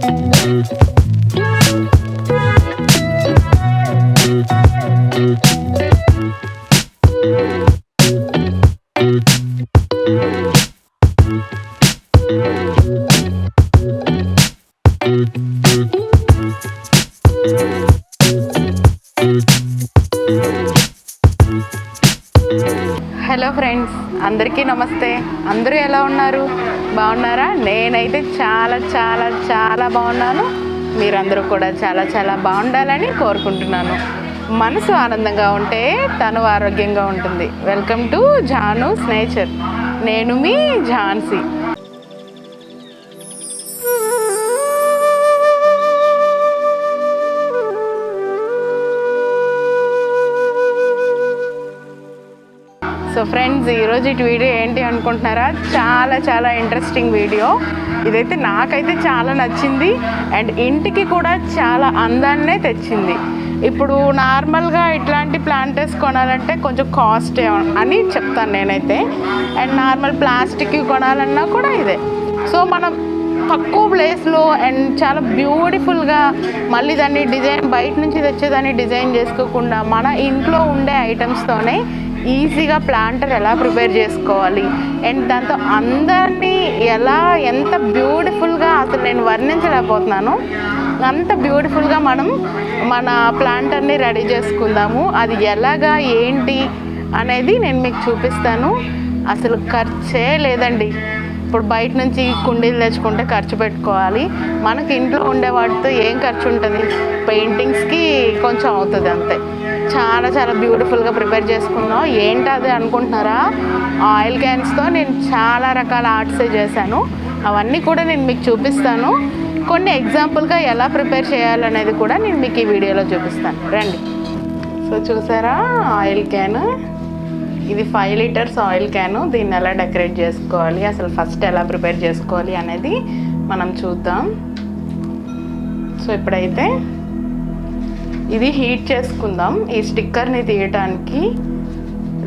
Hello friends, అందరికీ నమస్తే. అందరూ ఎలా ఉన్నారు? బాగున్నారా? నేనైతే చాలా చాలా చాలా బాగున్నాను. మీరందరూ కూడా చాలా చాలా బాగుండాలని కోరుకుంటున్నాను. మనసు ఆనందంగా ఉంటే తను ఆరోగ్యంగా ఉంటుంది. Welcome to Janu's nature. నేను మీ ఝాన్సీ. సో ఫ్రెండ్స్, ఈరోజు ఈ వీడియో ఏంటి అనుకుంటున్నారా? చాలా చాలా ఇంట్రెస్టింగ్ వీడియో. ఇదైతే నాకైతే చాలా నచ్చింది అండ్ ఇంటికి కూడా చాలా అందాన్నే తెచ్చింది. ఇప్పుడు నార్మల్గా ఇట్లాంటి ప్లాంటర్స్ కొనాలంటే కొంచెం కాస్ట్ అని చెప్తాను నేనైతే. అండ్ నార్మల్ ప్లాస్టిక్ కొనాలన్నా కూడా ఇదే. సో మనం తక్కువ ప్లేస్లో అండ్ చాలా బ్యూటిఫుల్గా మళ్ళీ దాన్ని డిజైన్ బయట నుంచి తెచ్చేదాన్ని డిజైన్ చేసుకోకుండా మన ఇంట్లో ఉండే ఐటమ్స్తోనే ఈజీగా ప్లాంటర్ ఎలా ప్రిపేర్ చేసుకోవాలి అండ్ దాంతో అందరినీ ఎలా ఎంత బ్యూటిఫుల్గా అసలు నేను వర్ణించలేకపోతున్నాను. అంత బ్యూటిఫుల్గా మనం మన ప్లాంటర్ని రెడీ చేసుకుందాము. అది ఎలాగా ఏంటి అనేది నేను మీకు చూపిస్తాను. అసలు ఖర్చే లేదండి. ఇప్పుడు బయట నుంచి కుండీలు తెచ్చుకుంటే ఖర్చు పెట్టుకోవాలి. మనకి ఇంట్లో ఉండే వాటితో ఏం ఖర్చు ఉంటుంది? పెయింటింగ్స్కి కొంచెం అవుతుంది అంతే. చాలా చాలా బ్యూటిఫుల్గా ప్రిపేర్ చేసుకున్నాం. ఏంటి అది అనుకుంటున్నారా? ఆయిల్ క్యాన్స్తో నేను చాలా రకాల ఆర్ట్సే చేశాను. అవన్నీ కూడా నేను మీకు చూపిస్తాను. కొన్ని ఎగ్జాంపుల్గా ఎలా ప్రిపేర్ చేయాలనేది కూడా నేను మీకు ఈ వీడియోలో చూపిస్తాను. రండి. సో చూసారా, ఆయిల్ క్యాన్. ఇది 5 లీటర్స్ ఆయిల్ క్యాను. దీన్ని ఎలా డెకరేట్ చేసుకోవాలి, అసలు ఫస్ట్ ఎలా ప్రిపేర్ చేసుకోవాలి అనేది మనం చూద్దాం. సో ఇప్పుడైతే ఇది హీట్ చేసుకుందాం. ఈ స్టిక్కర్ని తీయటానికి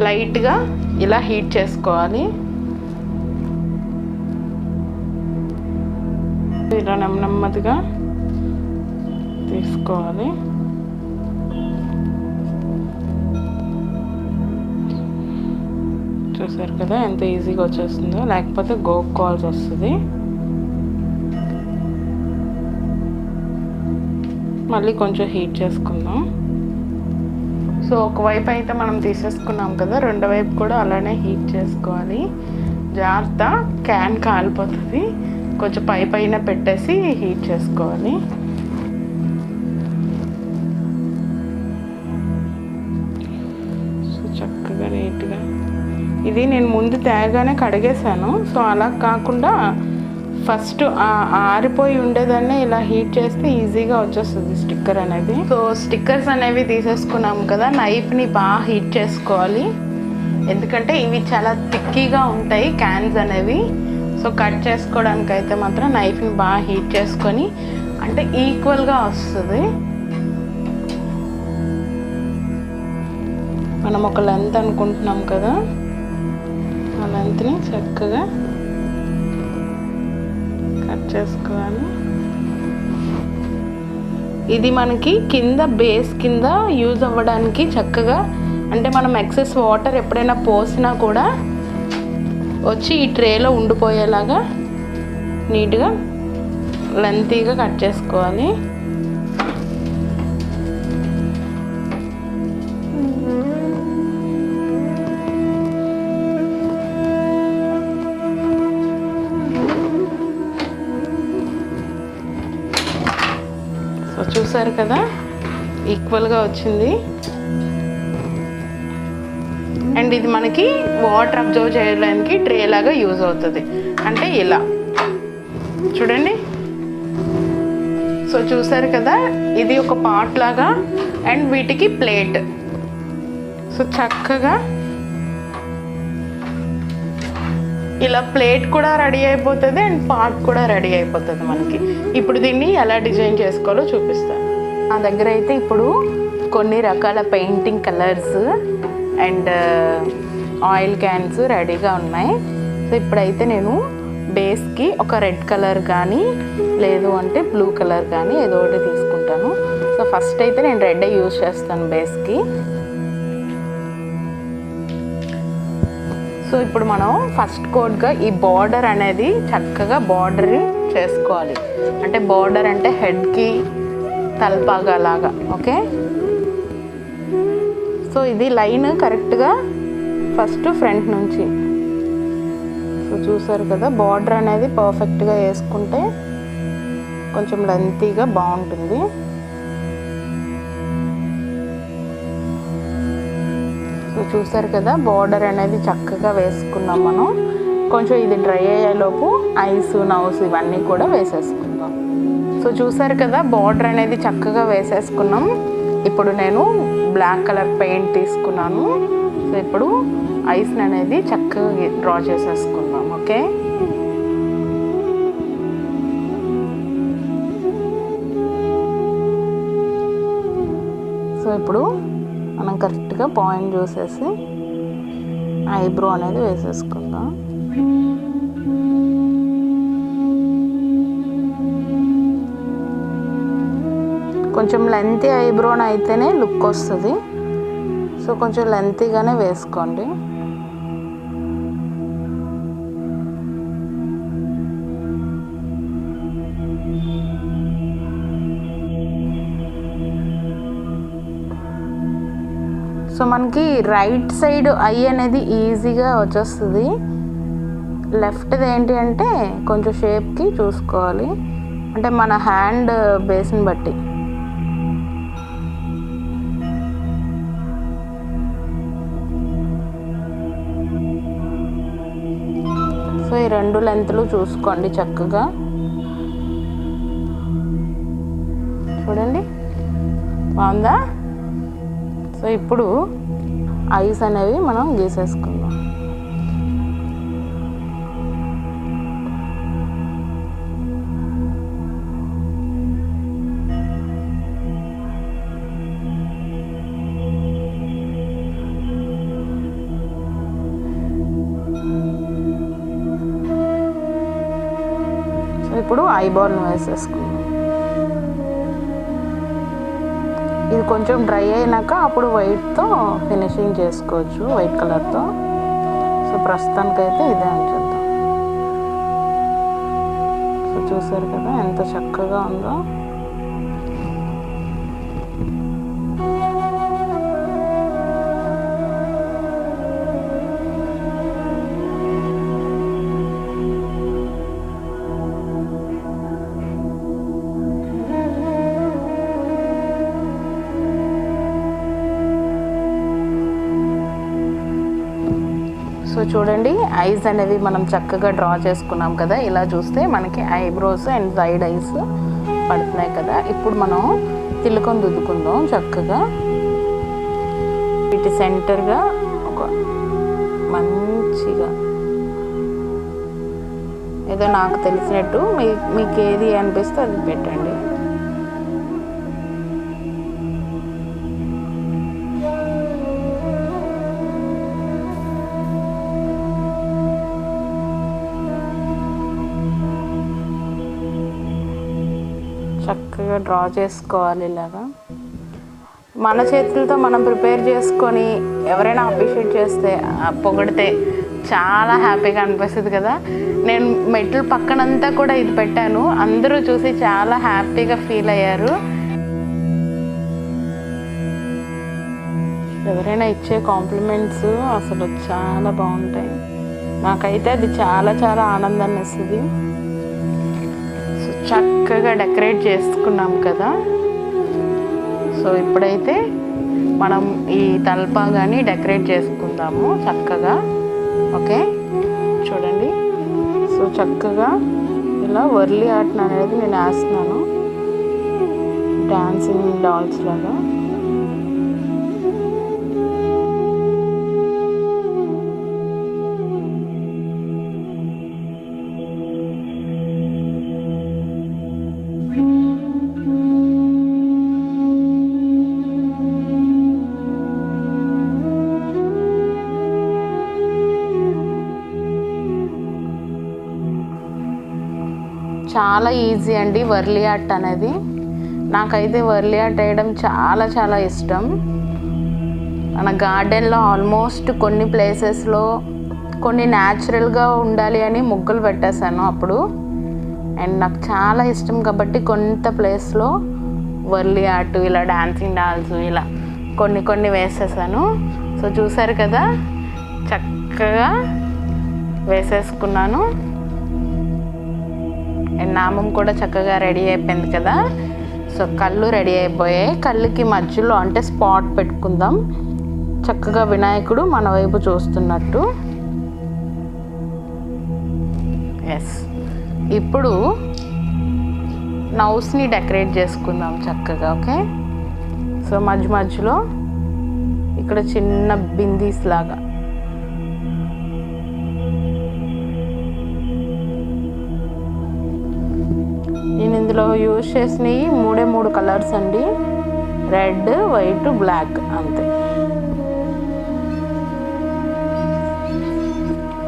లైట్గా ఇలా హీట్ చేసుకోవాలి. ఇలా నెమ్మదిగా తీసుకోవాలి. చూసారు కదా ఎంత ఈజీగా వచ్చేస్తుందో, లేకపోతే గోక్కోవాల్సి వస్తుంది. మళ్ళీ కొంచెం హీట్ చేసుకుందాం. సో ఒకవైపు అయితే మనం తీసేసుకున్నాం కదా, రెండో వైపు కూడా అలానే హీట్ చేసుకోవాలి. జాగ్రత్త, క్యాన్ కాలిపోతుంది. కొంచెం పైన పెట్టేసి హీట్ చేసుకోవాలి. సో చక్కగా నీట్గా ఇది నేను ముందు తేగానే కడిగేసాను. సో అలా కాకుండా ఫస్ట్ ఆరిపోయి ఉండేదాన్ని ఇలా హీట్ చేస్తే ఈజీగా వచ్చేస్తుంది స్టిక్కర్ అనేది. సో స్టిక్కర్స్ అనేవి తీసేసుకున్నాము కదా, నైఫ్ని బాగా హీట్ చేసుకోవాలి. ఎందుకంటే ఇవి చాలా థిక్కీగా ఉంటాయి క్యాన్స్ అనేవి. సో కట్ చేసుకోవడానికి అయితే మాత్రం నైఫ్ని బాగా హీట్ చేసుకొని, అంటే ఈక్వల్గా వస్తుంది. మనం ఒక లెంత్ అనుకుంటున్నాం కదా, ఆ లెంత్ని చక్కగా కట్ చేసుకోవాలి. ఇది మనకి కింద బేస్ కింద యూజ్ అవ్వడానికి చక్కగా, అంటే మనం ఎక్సెస్ వాటర్ ఎప్పుడైనా పోసినా కూడా వచ్చి ఈ ట్రేలో ఉండిపోయేలాగా నీట్గా లెంతీగా కట్ చేసుకోవాలి. చూసారు కదా, ఈక్వల్గా వచ్చింది. అండ్ ఇది మనకి వాటర్ అబ్జర్వ్ చేయడానికి ట్రే లాగా యూజ్ అవుతుంది. అంటే ఇలా చూడండి. సో చూసారు కదా, ఇది ఒక పాట్ లాగా అండ్ వీటికి ప్లేట్. సో చక్కగా ఇలా ప్లేట్ కూడా రెడీ అయిపోతుంది అండ్ పాట్ కూడా రెడీ అయిపోతుంది మనకి. ఇప్పుడు దీన్ని ఎలా డిజైన్ చేసుకోవాలో చూపిస్తాను. నా దగ్గర అయితే ఇప్పుడు కొన్ని రకాల painting colours and oil cans రెడీగా ఉన్నాయి. సో ఇప్పుడైతే నేను బేస్కి ఒక రెడ్ కలర్ కానీ లేదు అంటే బ్లూ కలర్ కానీ ఏదో ఒకటి తీసుకుంటాను. సో ఫస్ట్ అయితే నేను రెడ్ యూజ్ చేస్తాను బేస్కి. సో ఇప్పుడు మనం ఫస్ట్ కోట్గా ఈ బార్డర్ అనేది చక్కగా బార్డర్ చేసుకోవాలి. అంటే బార్డర్ అంటే హెడ్కి తలపాగా లాగా. ఓకే, సో ఇది లైన్ కరెక్ట్గా ఫస్ట్ ఫ్రంట్ నుంచి. సో చూసారు కదా, బార్డర్ అనేది పర్ఫెక్ట్గా వేసుకుంటే కొంచెం లెంతీగా బాగుంటుంది. సో చూసారు కదా, బార్డర్ అనేది చక్కగా వేసుకున్నాం మనం. కొంచెం ఇది డ్రై అయ్యేలోపు ఐస్ నౌస్ ఇవన్నీ కూడా వేసేసుకుందాం. సో చూసారు కదా, బార్డర్ అనేది చక్కగా వేసేసుకున్నాం. ఇప్పుడు నేను బ్లాక్ కలర్ పెయింట్ తీసుకున్నాను. సో ఇప్పుడు ఐస్ అనేది చక్కగా డ్రా చేసేసుకుందాం. ఓకే, సో ఇప్పుడు మనం కరెక్ట్గా పాయింట్ చూసేసి ఐబ్రో అనేది వేసేసుకుందాం. కొంచెం లెంతీ ఐబ్రోన్ అయితేనే లుక్ వస్తుంది. సో కొంచెం లెంతీగానే వేసుకోండి. సో మనకి రైట్ సైడ్ ఐ అనేది ఈజీగా వచ్చేస్తుంది. లెఫ్ట్ది ఏంటి అంటే కొంచెం షేప్కి చూసుకోవాలి, అంటే మన హ్యాండ్ బేస్ని బట్టి. సో ఈ రెండు లెంత్లు చూసుకోండి చక్కగా. చూడండి, బాగుందా? సో ఇప్పుడు ఐస్ అనేవి మనం గీసేసుకుందాం. సో ఇప్పుడు ఐబాల్ని వేసేసుకుందాం. ఇది కొంచెం డ్రై అయినాక అప్పుడు వైట్తో ఫినిషింగ్ చేసుకోవచ్చు, వైట్ కలర్తో. సో ప్రస్తుతానికైతే ఇదే ఉంచుద్దాం. సో చూసారు కదా ఎంత చక్కగా ఉందో. సో చూడండి, ఐస్ అనేవి మనం చక్కగా డ్రా చేసుకున్నాం కదా. ఇలా చూస్తే మనకి ఐబ్రోస్ అండ్ సైడ్ ఐస్ పడుతున్నాయి కదా. ఇప్పుడు మనం తిలకం దిద్దుకుందాం చక్కగా. వీటి సెంటర్గా ఒక మంచిగా ఏదో నాకు తెలిసినట్టు మీకు ఏది అనిపిస్తే అది పెట్టండి. చక్కగా డ్రా చేసుకోవాలి ఇలాగా. మన చేతులతో మనం ప్రిపేర్ చేసుకొని ఎవరైనా అప్రిషియేట్ చేస్తే, పొగిడితే చాలా హ్యాపీగా అనిపిస్తుంది కదా. నేను మెట్ల పక్కనంతా కూడా ఇది పెట్టాను, అందరూ చూసి చాలా హ్యాపీగా ఫీల్ అయ్యారు. ఎవరైనా ఇచ్చే కాంప్లిమెంట్స్ అసలు చాలా బాగుంటాయి. నాకైతే అది చాలా చాలా ఆనందాన్ని ఇస్తుంది. సో చక్కగా డెకరేట్ చేసుకున్నాం కదా. సో ఇప్పుడైతే మనం ఈ తలపాగాని డెకరేట్ చేసుకుందాము చక్కగా. ఓకే, చూడండి. సో చక్కగా ఇలా వర్లీ ఆర్ట్ అనేది నేను వేస్తున్నాను, డాన్సింగ్ డాల్స్ లాగా. చాలా ఈజీ అండి వర్లీ ఆర్ట్ అనేది. నాకైతే వర్లీ ఆర్ట్ వేయడం చాలా చాలా ఇష్టం. మన గార్డెన్లో ఆల్మోస్ట్ కొన్ని ప్లేసెస్లో కొన్ని న్యాచురల్గా ఉండాలి అని ముగ్గులు పెట్టేశాను అప్పుడు. అండ్ నాకు చాలా ఇష్టం కాబట్టి కొంత ప్లేస్లో వర్లీ ఆర్ట్, ఇలా డాన్సింగ్ డాల్స్, ఇలా కొన్ని కొన్ని వేసేసాను. సో చూసారు కదా, చక్కగా వేసేసుకున్నాను. అండ్ నామం కూడా చక్కగా రెడీ అయిపోయింది కదా. సో కళ్ళు రెడీ అయిపోయాయి. కళ్ళుకి మధ్యలో అంటే స్పాట్ పెట్టుకుందాం, చక్కగా వినాయకుడు మన వైపు చూస్తున్నట్టు. ఎస్, ఇప్పుడు నౌస్ని డెకరేట్ చేసుకుందాం చక్కగా. ఓకే, సో మధ్య మధ్యలో ఇక్కడ చిన్న బిందీస్ లాగా. నేను ఇందులో యూజ్ చేసినవి 3 కలర్స్ అండి, రెడ్, వైట్, బ్లాక్, అంతే.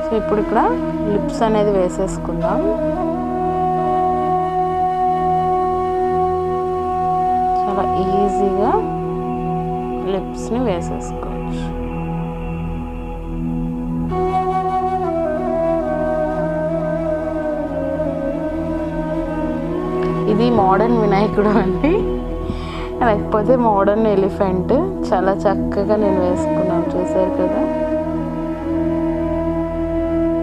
సో ఇప్పుడు ఇక్కడ లిప్స్ అనేది వేసేసుకుందాం. చాలా ఈజీగా లిప్స్ని వేసేసుకోవచ్చు. ఇది మోడర్న్ వినాయకుడు అండి, లేకపోతే మోడర్న్ ఎలిఫెంట్. చాలా చక్కగా నేను వేసుకున్నాను, చూసారు కదా.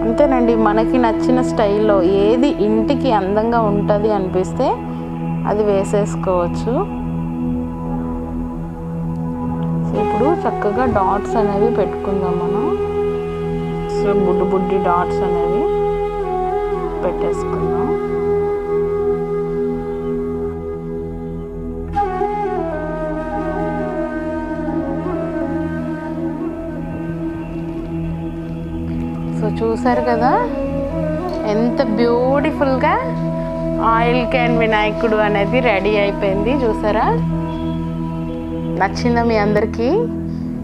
అంతేనండి, మనకి నచ్చిన స్టైల్లో ఏది ఇంటికి అందంగా ఉంటుంది అనిపిస్తే అది వేసేసుకోవచ్చు. సో ఇప్పుడు చక్కగా డాట్స్ అనేవి పెట్టుకుందాం మనం. సో బుడ్డి డాట్స్ అనేవి పెట్టేసుకుందాం. సో చూసారు కదా, ఎంత బ్యూటిఫుల్గా ఆయిల్ క్యాన్ వినాయకుడు అనేది రెడీ అయిపోయింది. చూసారా, నచ్చిందా మీ అందరికీ?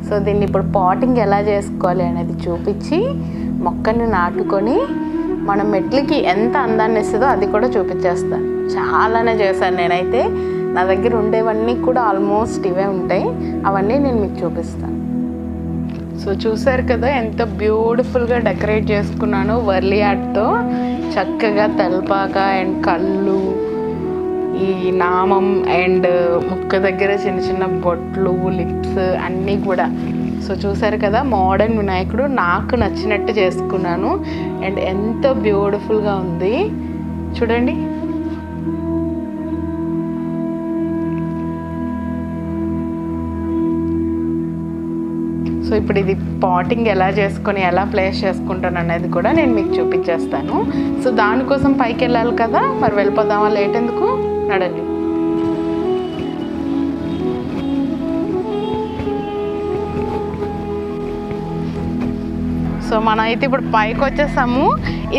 సో దీన్ని ఇప్పుడు పాటింగ్ ఎలా చేసుకోవాలి అనేది చూపించి మొక్కని నాటుకొని మన మెట్లకి ఎంత అందాన్ని ఇస్తుందో అది కూడా చూపించేస్తాను. చాలానే చేశాను నేనైతే. నా దగ్గర ఉండేవన్నీ కూడా ఆల్మోస్ట్ ఇవే ఉంటాయి, అవన్నీ నేను మీకు చూపిస్తాను. సో చూసారు కదా, ఎంత బ్యూటిఫుల్గా డెకరేట్ చేసుకున్నాను వర్లీ ఆర్ట్తో. చక్కగా తలపాక అండ్ కళ్ళు, ఈ నామం అండ్ ముక్క దగ్గర చిన్న చిన్న బొట్లు, లిప్స్ అన్నీ కూడా. సో చూసారు కదా, మోడర్న్ వినాయకుడు నాకు నచ్చినట్టు చేసుకున్నాను. అండ్ ఎంత బ్యూటిఫుల్గా ఉంది చూడండి. సో ఇప్పుడు ఇది పాటింగ్ ఎలా చేసుకొని ఎలా ప్లేస్ చేసుకుంటాను అనేది కూడా నేను మీకు చూపించేస్తాను. సో దానికోసం పైకి వెళ్ళాలి కదా, మరి వెళ్ళిపోదామా, లేట్ ఎందుకు, నడండి. సో మనం అయితే ఇప్పుడు పైకి వచ్చేసాము.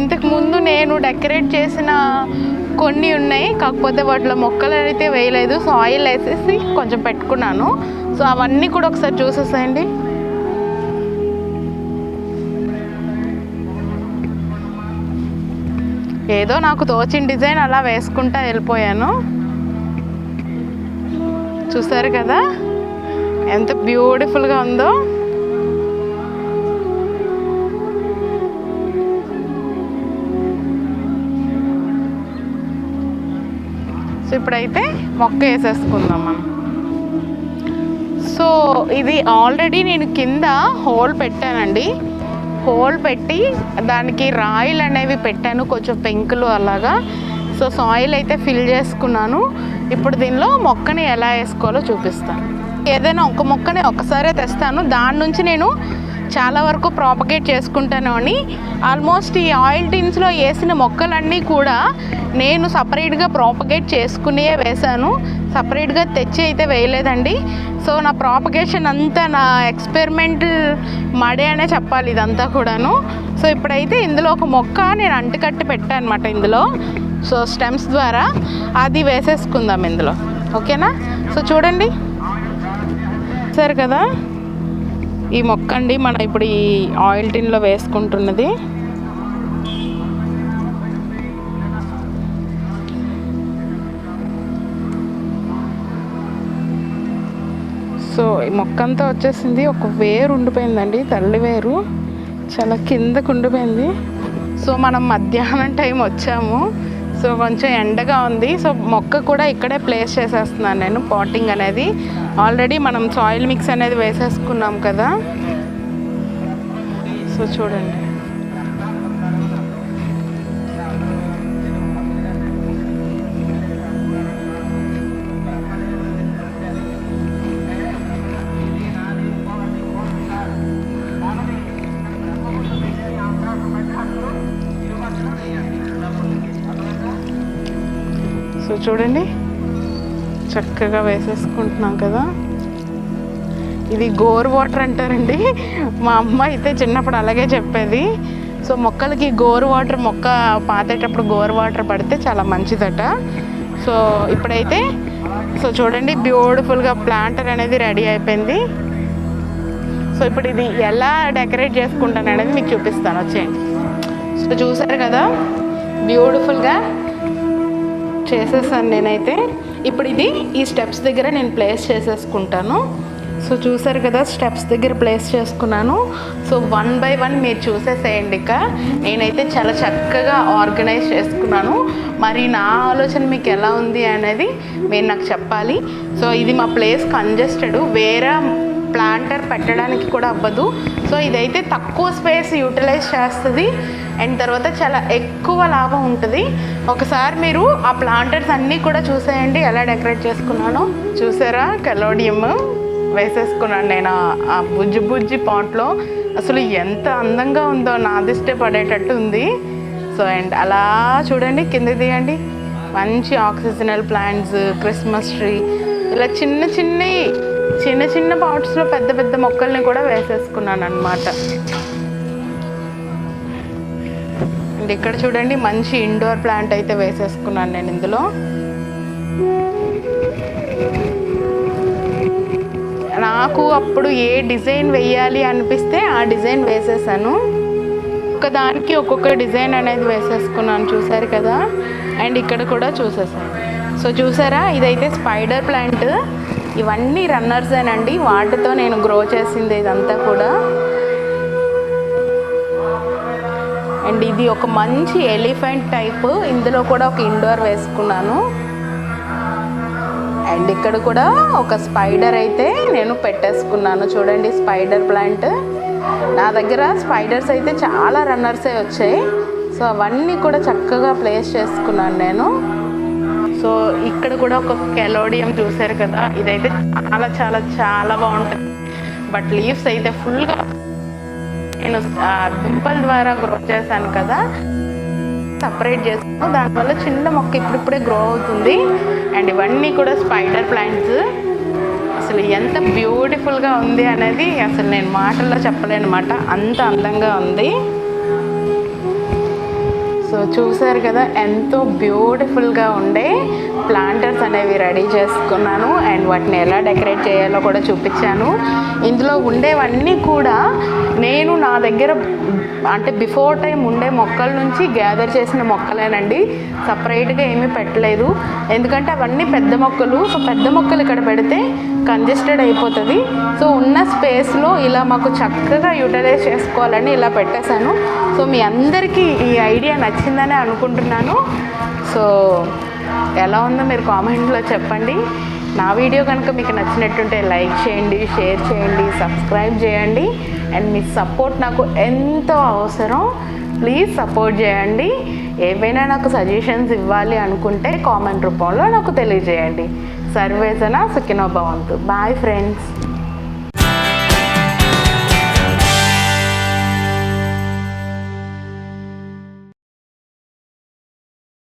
ఇంతకు ముందు నేను డెకరేట్ చేసిన కొన్ని ఉన్నాయి, కాకపోతే వాటిలో మొక్కలు అయితే వేయలేదు. సో ఆయిల్ వేసేసి కొంచెం పెట్టుకున్నాను. సో అవన్నీ కూడా ఒకసారి చూసేసేయండి. ఏదో నాకు తోచిన డిజైన్ అలా వేసుకుంటా వెళ్ళిపోయాను. చూసారు కదా ఎంత బ్యూటిఫుల్గా ఉందో. సో ఇప్పుడైతే మొక్క వేసేసుకుందాం మనం. సో ఇది ఆల్రెడీ నేను కింద హోల్ పెట్టానండి. హోల్ పెట్టి దానికి రాయిలు అనేవి పెట్టాను, కొంచెం పెంకులు అలాగా. సో సాయిల్ అయితే ఫిల్ చేసుకున్నాను. ఇప్పుడు దీనిలో మొక్కని ఎలా వేసుకోవాలో చూపిస్తాను. ఏదైనా ఒక మొక్కని ఒకసారే తెస్తాను, దాని నుంచి నేను చాలా వరకు ప్రాపగేట్ చేసుకుంటాను అని. ఆల్మోస్ట్ ఈ ఆయిల్ టిన్స్లో వేసిన మొక్కలన్నీ కూడా నేను సపరేట్గా ప్రాపగేట్ చేసుకునే వేశాను, సపరేట్గా తెచ్చి అయితే వేయలేదండి. సో నా ప్రాపగేషన్ అంతా నా ఎక్స్పెరిమెంటల్ మడే అనే చెప్పాలి ఇదంతా కూడాను. సో ఇప్పుడైతే ఇందులో ఒక మొక్క నేను అంటుకట్టి పెట్టాను అనమాట ఇందులో. సో స్టెమ్స్ ద్వారా అది వేసేసుకుందాం ఇందులో, ఓకేనా. సో చూడండి, సరే కదా, ఈ మొక్క అండి మనం ఇప్పుడు ఈ ఆయిల్ టిన్లో వేసుకుంటున్నది. సో ఈ మొక్క అంతా వచ్చేసింది. ఒక వేరు ఉండిపోయిందండి, తల్లి వేరు చాలా కిందకు ఉండిపోయింది. సో మనం మధ్యాహ్నం టైం వచ్చాము. సో కొంచెం ఎండగా ఉంది. సో మొక్క కూడా ఇక్కడే ప్లేస్ చేసేస్తున్నాను నేను. పాటింగ్ అనేది ఆల్రెడీ మనం సాయిల్ మిక్స్ అనేది వేసేసుకున్నాం కదా. సో చూడండి, సో చూడండి చక్కగా వేసేసుకుంటున్నాం కదా. ఇది గోరు వాటర్ అంటారండి. మా అమ్మ అయితే చిన్నప్పుడు అలాగే చెప్పేది. సో మొక్కలకి గోరు వాటర్, మొక్క పాతేటప్పుడు గోరు వాటర్ పడితే చాలా మంచిదట. సో ఇప్పుడైతే సో చూడండి బ్యూటిఫుల్గా ప్లాంటర్ అనేది రెడీ అయిపోయింది. సో ఇప్పుడు ఇది ఎలా డెకరేట్ చేసుకుంటాను అనేది మీకు చూపిస్తాను, వచ్చేయండి. సో చూసారు కదా బ్యూటిఫుల్గా చేసేసాను నేనైతే. ఇప్పుడు ఇది ఈ స్టెప్స్ దగ్గర నేను ప్లేస్ చేసేసుకుంటాను. సో చూసారు కదా స్టెప్స్ దగ్గర ప్లేస్ చేసుకున్నాను. సో 1 by 1 మీరు చూసేసేయండి. ఇక నేనైతే చాలా చక్కగా ఆర్గనైజ్ చేసుకున్నాను. మరి నా ఆలోచన మీకు ఎలా ఉంది అనేది మీరు నాకు చెప్పాలి. సో ఇది మా ప్లేస్ కంజెస్టెడ్, వేరే ప్లాంటర్ పెట్టడానికి కూడా అవ్వదు. సో ఇదైతే తక్కువ స్పేస్ యూటిలైజ్ చేస్తుంది అండ్ తర్వాత చాలా ఎక్కువ లాభం ఉంటుంది. ఒకసారి మీరు ఆ ప్లాంటర్స్ అన్నీ కూడా చూసేయండి ఎలా డెకరేట్ చేసుకున్నానో. చూసారా కెలోడియం వేసేసుకున్నాను నేను ఆ బుజ్జి బుజ్జి పాట్లో. అసలు ఎంత అందంగా ఉందో, నా దిష్టే పడేటట్టు ఉంది. సో అండ్ అలా చూడండి కిందకి దిగండి, మంచి ఆక్సిజనల్ ప్లాంట్స్, క్రిస్మస్ ట్రీ, ఇలా చిన్న చిన్న పాట్స్లో పెద్ద పెద్ద మొక్కల్ని కూడా వేసేసుకున్నాను అనమాట. అండ్ ఇక్కడ చూడండి మంచి ఇండోర్ ప్లాంట్ అయితే వేసేసుకున్నాను నేను ఇందులో. నాకు అప్పుడు ఏ డిజైన్ వేయాలి అనిపిస్తే ఆ డిజైన్ వేసేసాను. ఒకదానికి ఒక్కొక్క డిజైన్ అనేది వేసేసుకున్నాను, చూసారు కదా. అండ్ ఇక్కడ కూడా చూసేసాను. సో చూసారా ఇదైతే స్పైడర్ ప్లాంట్. ఇవన్నీ రన్నర్సేనండి, వాటితో నేను గ్రో చేసింది ఇదంతా కూడా. అండ్ ఇది ఒక మంచి ఎలిఫెంట్ టైప్, ఇందులో కూడా ఒక ఇండోర్ వేసుకున్నాను. అండ్ ఇక్కడ కూడా ఒక స్పైడర్ అయితే నేను పెట్టేసుకున్నాను. చూడండి స్పైడర్ ప్లాంట్. నా దగ్గర స్పైడర్స్ అయితే చాలా రన్నర్సే వచ్చాయి. సో అవన్నీ కూడా చక్కగా ప్లేస్ చేసుకున్నాను నేను. సో ఇక్కడ కూడా ఒక కెలోడియం చూసారు కదా, ఇదైతే చాలా చాలా చాలా బాగుంటుంది. బట్ లీవ్స్ అయితే ఫుల్గా నేను దుంపల ద్వారా గ్రో చేశాను కదా, సపరేట్ చేస్తాను. దానివల్ల చిన్న మొక్క ఇప్పుడిప్పుడే గ్రో అవుతుంది. అండ్ ఇవన్నీ కూడా స్పైడర్ ప్లాంట్స్. అసలు ఎంత బ్యూటిఫుల్గా ఉంది అనేది అసలు నేను మాటల్లో చెప్పలేనమాట, అంత అందంగా ఉంది. సో చూసారు కదా ఎంతో బ్యూటిఫుల్గా ఉండే ప్లాంటర్స్ అనేవి రెడీ చేసుకున్నాను. అండ్ వాటిని ఎలా డెకరేట్ చేయాలో కూడా చూపించాను. ఇందులో ఉండేవన్నీ కూడా నేను నా దగ్గర అంటే బిఫోర్ టైం ఉండే మొక్కల నుంచి గ్యాదర్ చేసిన మొక్కలేనండి, సపరేట్గా ఏమీ పెట్టలేదు. ఎందుకంటే అవన్నీ పెద్ద మొక్కలు. సో పెద్ద మొక్కలు ఇక్కడ పెడితే కంజెస్టెడ్ అయిపోతుంది. సో ఉన్న స్పేస్లో ఇలా మాకు చక్కగా యూటిలైజ్ చేసుకోవాలని ఇలా పెట్టేశాను. సో మీ అందరికీ ఈ ఐడియా నచ్చిందని అనుకుంటున్నాను. సో ఎలా ఉందో మీరు కామెంట్లో చెప్పండి. నా వీడియో కనుక మీకు నచ్చినట్టుంటే లైక్ చేయండి, షేర్ చేయండి, సబ్స్క్రైబ్ చేయండి. అండ్ మీ సపోర్ట్ నాకు ఎంతో అవసరం, ప్లీజ్ సపోర్ట్ చేయండి. ఏవైనా నాకు సజెషన్స్ ఇవ్వాలి అనుకుంటే కామెంట్ రూపంలో నాకు తెలియజేయండి. సర్వేజన సుఖినో భవంతు. Bye friends.